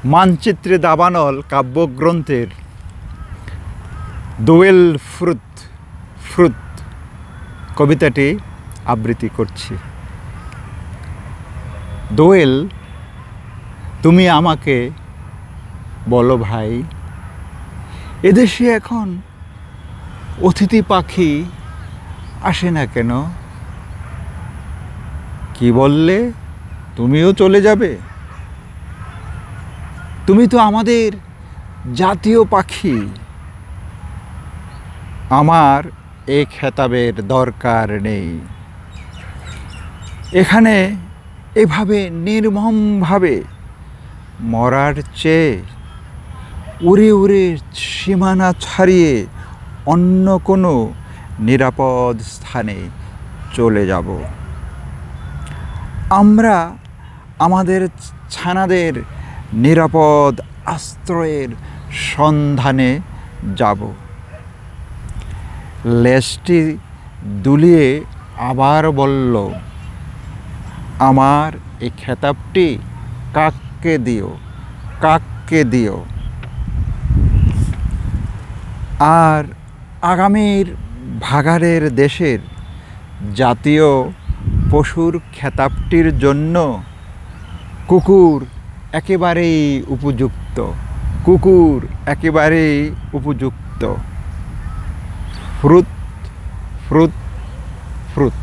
মানচিত্রে দাবানল কাব্যগ্রন্থের দোয়েল ফ্রুত ফ্রুত কবিতাটি আবৃত্তি করছি। দোয়েল, তুমি আমাকে বলো ভাই, এদেশে এখন অতিথি পাখি আসে না কেন? কি বললে, তুমিও চলে যাবে? তুমি তো আমাদের জাতীয় পাখি। আমার এ খেতাবের দরকার নেই। এখানে এভাবে নির্মমভাবে মরার চেয়ে উড়ে উড়ে সীমানা ছাড়িয়ে অন্য কোনো নিরাপদ স্থানে চলে যাব। আমরা আমাদের ছানাদের নিরাপদ আশ্রয়ের সন্ধানে যাব। লেজটি দুলিয়ে আবার বলল, আমার এই খেতাবটি কাককে দিও, কাককে দিও। আর আগামীর ভাগাড়ের দেশের জাতীয় পশুর খেতাবটির জন্য কুকুর একেবারেই উপযুক্ত, কুকুর একেবারেই উপযুক্ত। ফ্রুত ফ্রুত ফ্রুত।